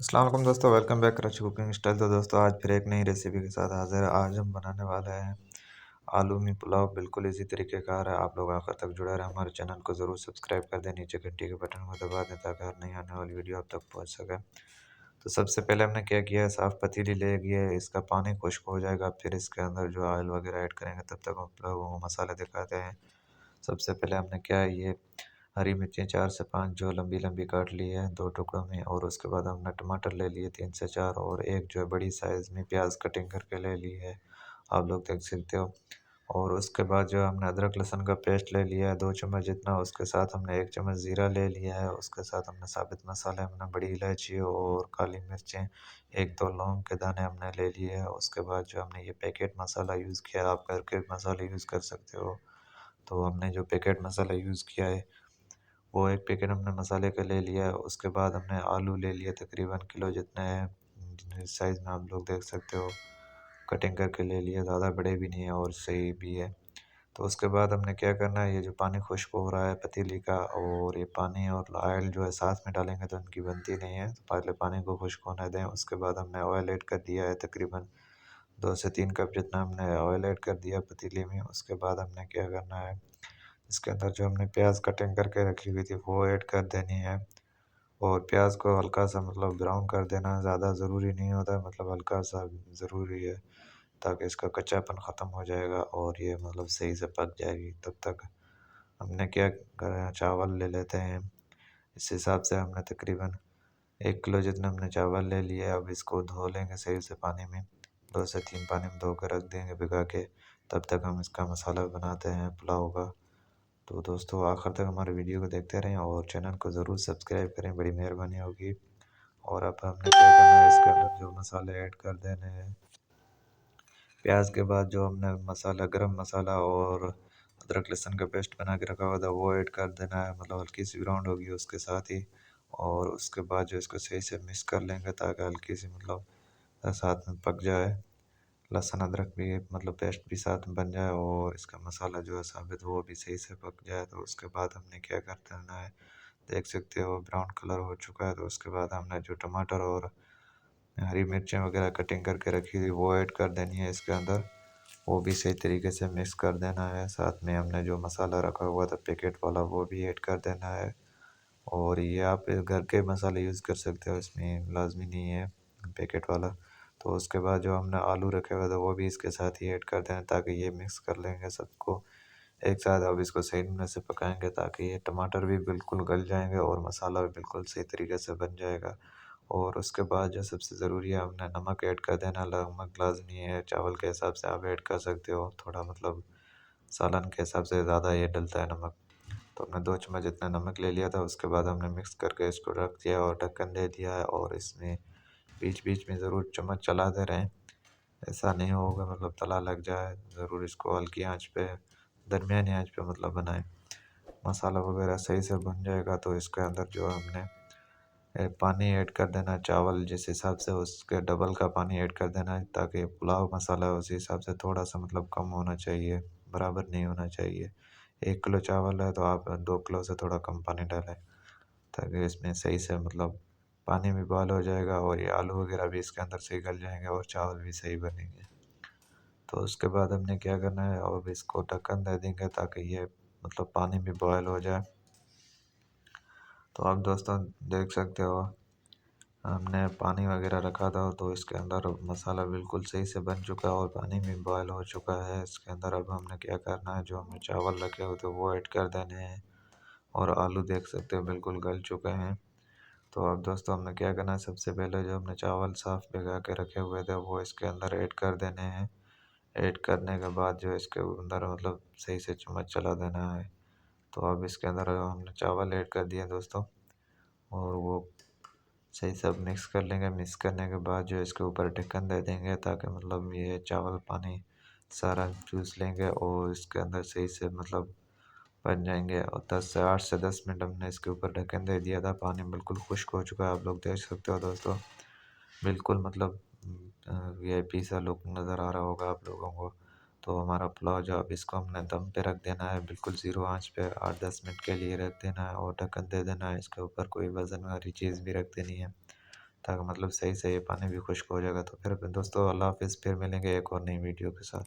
अस्सलाम वालेकुम दोस्तों, welcome back Karachi cooking style. तो दोस्तों आज फिर एक नई रेसिपी के साथ हाजिर है। आज हम बनाने वाले हैं आलू में पुलाव। बिल्कुल इसी तरीके कार है। आप लोग आखिर तक जुड़े रहें। हमारे चैनल को ज़रूर सब्सक्राइब कर दें, नीचे घंटी के बटन को दबा दें ताकि हर नई आने वाली वीडियो आप तक पहुंच सके। तो सबसे पहले हमने क्या किया है, साफ़ पतीली ले गई है, इसका पानी खुश्क हो जाएगा, फिर इसके अंदर जो ऑयल वगैरह ऐड करेंगे तब तक आप लोगों को मसाले दिखाते हैं। सबसे पहले हमने क्या है, ये हरी मिर्चें 4 से 5 जो लंबी-लंबी काट ली है 2 टुकड़ों में, और उसके बाद हमने टमाटर ले लिए 3 से 4, और एक जो है बड़ी साइज़ में प्याज कटिंग करके ले ली है, आप लोग देख सकते हो। और उसके बाद जो हमने अदरक लहसुन का पेस्ट ले लिया है 2 चम्मच जितना, उसके साथ हमने 1 चम्मच ज़ीरा ले लिया है, उसके साथ हमने साबित मसाले, हमने बड़ी इलायची और काली मिर्चें, 1-2 लौंग के दाने हमने ले लिए हैं। उसके बाद जो हमने ये पैकेट मसाला यूज़ किया, आप घर के मसाले यूज़ कर सकते हो। तो हमने जो पैकेट मसाला यूज़ किया है, वो एक पैकेट हमने मसाले का ले लिया है। उसके बाद हमने आलू ले लिए तकरीबन किलो जितने हैं, जिस साइज़ में आप लोग देख सकते हो, कटिंग करके ले लिए, ज़्यादा बड़े भी नहीं है और सही भी है। तो उसके बाद हमने क्या करना है, ये जो पानी खुश्क हो रहा है पतीली का, और ये पानी और ऑयल जो है साथ में डालेंगे तो इनकी बनती नहीं है, तो पहले पानी को खुश्क होने दें। उसके बाद हमने ऑयल ऐड कर दिया है, तकरीबन 2 से 3 कप जितना हमने ऑयल ऐड कर दिया पतीली में। उसके बाद हमने क्या करना है, इसके अंदर जो हमने प्याज कटिंग करके रखी हुई थी वो ऐड कर देनी है, और प्याज को हल्का सा मतलब ब्राउन कर देना, ज़्यादा ज़रूरी नहीं होता है, मतलब हल्का सा ज़रूरी है ताकि इसका कच्चापन ख़त्म हो जाएगा और ये मतलब सही से पक जाएगी। तब तक हमने क्या करा, चावल ले लेते हैं। इस हिसाब से हमने तकरीबन 1 किलो जितना हमने चावल ले लिया है। अब इसको धो लेंगे सही से पानी में, 2 से 3 पानी में धो कर रख देंगे भिगा के। तब तक हम इसका मसाला बनाते हैं पुलाव का। तो दोस्तों आखिर तक हमारे वीडियो को देखते रहें और चैनल को ज़रूर सब्सक्राइब करें, बड़ी मेहरबानी होगी। और अब हमने क्या करना है, इसके अंदर जो मसाले ऐड कर देने हैं। प्याज के बाद जो हमने मसाला, गरम मसाला और अदरक लहसुन का पेस्ट बना के रखा हुआ था वो ऐड कर देना है, मतलब हल्की सी ब्राउन होगी उसके साथ ही। और उसके बाद जो इसको सही से मिक्स कर लेंगे ताकि हल्की सी मतलब साथ में पक जाए, लहसुन अदरक भी मतलब पेस्ट भी साथ में बन जाए और इसका मसाला जो है साबित वो भी सही से पक जाए। तो उसके बाद हमने क्या कर देना है, देख सकते हो ब्राउन कलर हो चुका है। तो उसके बाद हमने जो टमाटर और हरी मिर्चें वगैरह कटिंग करके रखी थी वो ऐड कर देनी है इसके अंदर, वो भी सही तरीके से मिक्स कर देना है। साथ में हमने जो मसाला रखा हुआ था पैकेट वाला वो भी ऐड कर देना है, और ये आप घर के मसाले यूज़ कर सकते हो, इसमें लाजमी नहीं है पैकेट वाला। तो उसके बाद जो हमने आलू रखे हुए थे वो भी इसके साथ ही ऐड कर दें ताकि ये मिक्स कर लेंगे सबको एक साथ। अब इसको सही में से पकाएंगे ताकि ये टमाटर भी बिल्कुल गल जाएंगे और मसाला भी बिल्कुल सही तरीके से बन जाएगा। और उसके बाद जो सबसे ज़रूरी है, हमने नमक ऐड कर देना। नमक लाजमी है, चावल के हिसाब से आप ऐड कर सकते हो, थोड़ा मतलब सालन के हिसाब से ज़्यादा ये डलता है नमक। तो हमने 2 चम्मच जितना नमक ले लिया था। उसके बाद हमने मिक्स करके इसको रख दिया और ढक्कन दे दिया है, और इसमें बीच बीच में ज़रूर चम्मच चलाते रहें, ऐसा नहीं होगा मतलब तला लग जाए। ज़रूर इसको हल्की आंच पे, दरमियानी आंच पे मतलब बनाएं। मसाला वगैरह सही से बन जाएगा तो इसके अंदर जो हमने पानी ऐड कर देना है, चावल जिस हिसाब से उसके डबल का पानी ऐड कर देना है, ताकि पुलाव मसाला है उसी हिसाब से थोड़ा सा मतलब कम होना चाहिए, बराबर नहीं होना चाहिए। 1 किलो चावल है तो आप 2 किलो से थोड़ा कम पानी डालें ताकि इसमें सही से मतलब पानी भी बॉयल हो जाएगा और ये आलू वगैरह भी इसके अंदर से गल जाएंगे और चावल भी सही बनेंगे। तो उसके बाद हमने क्या करना है, और इसको ढक्कन दे देंगे ताकि ये मतलब पानी भी बॉयल हो जाए। तो आप दोस्तों देख सकते हो, हमने पानी वगैरह रखा था तो इसके अंदर मसाला बिल्कुल सही से बन चुका है और पानी भी बॉयल हो चुका है इसके अंदर। अब हमने क्या करना है, जो हमने चावल रखे हुए थे वो ऐड कर देने हैं, और आलू देख सकते हो बिल्कुल गल चुके हैं। तो अब दोस्तों हमने क्या करना है, सबसे पहले जो हमने चावल साफ़ भिगा के रखे हुए थे वो इसके अंदर ऐड कर देने हैं। ऐड करने के बाद जो इसके अंदर मतलब सही से चम्मच चला देना है। तो अब इसके अंदर हमने चावल ऐड कर दिए दोस्तों, और वो सही सब मिक्स कर लेंगे। मिक्स करने के बाद जो इसके ऊपर ढक्कन दे देंगे ताकि मतलब ये चावल पानी सारा चूस लेंगे और इसके अंदर सही से मतलब बन जाएंगे। और 8 से 10 मिनट हमने इसके ऊपर ढक्कन दे दिया था। पानी बिल्कुल खुश्क हो चुका है, आप लोग देख सकते हो दोस्तों, बिल्कुल मतलब वीआईपी सा लुक नज़र आ रहा होगा आप लोगों को। तो हमारा पुलाव जो, अब इसको हमने दम पे रख देना है, बिल्कुल ज़ीरो आंच पे 8-10 मिनट के लिए रख देना है और ढक्कन दे देना है। इसके ऊपर कोई वज़न वाली चीज़ भी रख देनी है ताकि मतलब सही से ये पानी भी खुश्क हो जाएगा। तो फिर दोस्तों अल्लाह हाफ़िज़, फिर मिलेंगे एक और नई वीडियो के साथ।